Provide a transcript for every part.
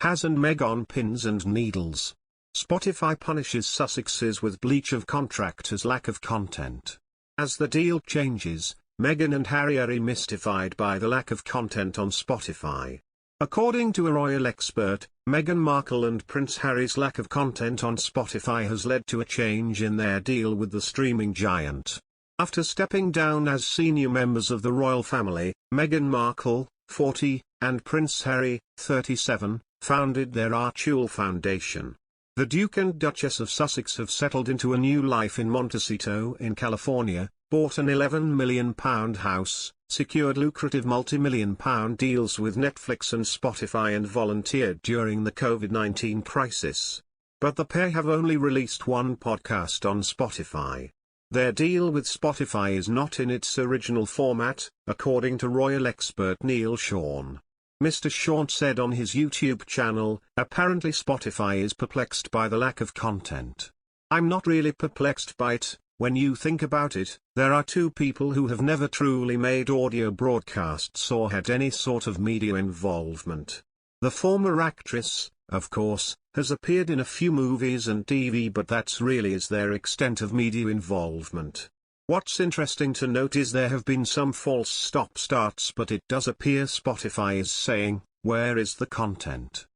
Haz&Meg on pins and needles. Spotify punishes Sussexes with breach of contract as lack of content. As the deal changes, Meghan and Harry are mystified by the lack of content on Spotify. According to a royal expert, Meghan Markle and Prince Harry's lack of content on Spotify has led to a change in their deal with the streaming giant. After stepping down as senior members of the royal family, Meghan Markle, 40, and Prince Harry, 37, founded their Archewell Foundation. The Duke and Duchess of Sussex have settled into a new life in Montecito in California, bought an £11 million house, secured lucrative multimillion-pound deals with Netflix and Spotify and volunteered during the COVID-19 crisis. But the pair have only released one podcast on Spotify. Their deal with Spotify is not in its original format, according to royal expert Neil Sean. Mr. Sean said on his YouTube channel, apparently Spotify is perplexed by the lack of content. I'm not really perplexed by it. When you think about it, there are two people who have never truly made audio broadcasts or had any sort of media involvement. The former actress, of course, has appeared in a few movies and TV, but that's really is their extent of media involvement. What's interesting to note is there have been some false stop-starts, but it does appear Spotify is saying, where is the content?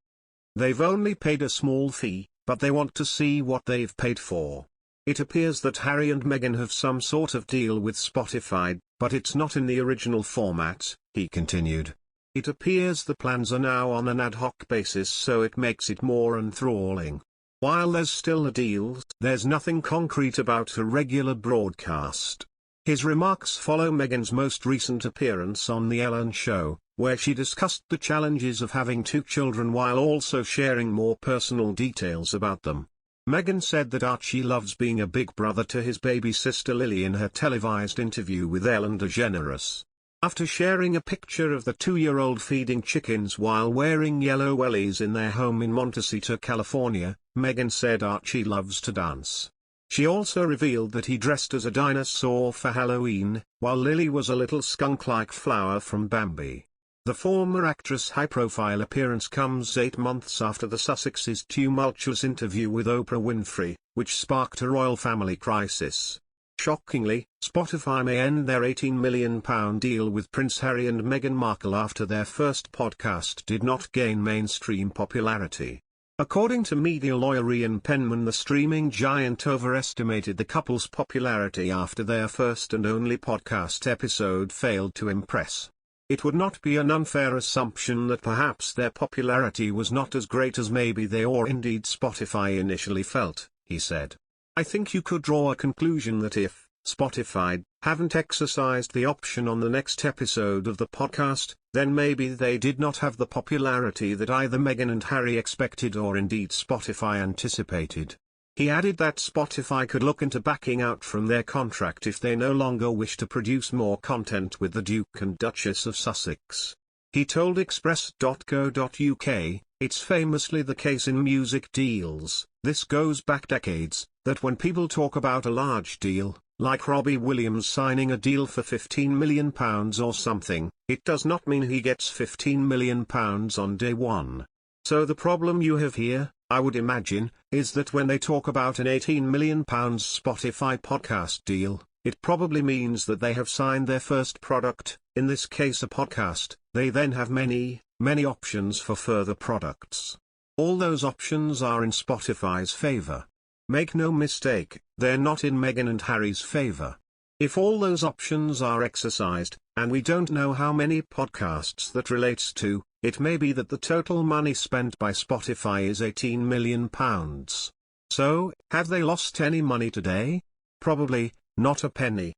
They've only paid a small fee, but they want to see what they've paid for. It appears that Harry and Meghan have some sort of deal with Spotify, but it's not in the original format, he continued. It appears the plans are now on an ad hoc basis, so it makes it more enthralling. While there's still a deal, there's nothing concrete about a regular broadcast. His remarks follow Meghan's most recent appearance on The Ellen Show, where she discussed the challenges of having two children while also sharing more personal details about them. Meghan said that Archie loves being a big brother to his baby sister Lily in her televised interview with Ellen DeGeneres. After sharing a picture of the 2-year-old feeding chickens while wearing yellow wellies in their home in Montecito, California, Meghan said Archie loves to dance. She also revealed that he dressed as a dinosaur for Halloween, while Lily was a little skunk-like flower from Bambi. The former actress' high-profile appearance comes 8 months after the Sussexes' tumultuous interview with Oprah Winfrey, which sparked a royal family crisis. Shockingly, Spotify may end their £18 million deal with Prince Harry and Meghan Markle after their first podcast did not gain mainstream popularity. According to media lawyer Ian Penman, the streaming giant overestimated the couple's popularity after their first and only podcast episode failed to impress. It would not be an unfair assumption that perhaps their popularity was not as great as maybe they or indeed Spotify initially felt, he said. I think you could draw a conclusion that if Spotify haven't exercised the option on the next episode of the podcast, then maybe they did not have the popularity that either Meghan and Harry expected or indeed Spotify anticipated. He added that Spotify could look into backing out from their contract if they no longer wish to produce more content with the Duke and Duchess of Sussex. He told Express.co.uk, it's famously the case in music deals, this goes back decades, that when people talk about a large deal, like Robbie Williams signing a deal for £15 million or something, it does not mean he gets £15 million on day one. So the problem you have here, I would imagine, is that when they talk about an £18 million Spotify podcast deal, it probably means that they have signed their first product, in this case a podcast. They then have many options for further products. All those options are in Spotify's favor. Make no mistake, they're not in Meghan and Harry's favor. If all those options are exercised, and we don't know how many podcasts that relates to, it may be that the total money spent by Spotify is £18 million. So, have they lost any money today? Probably, not a penny.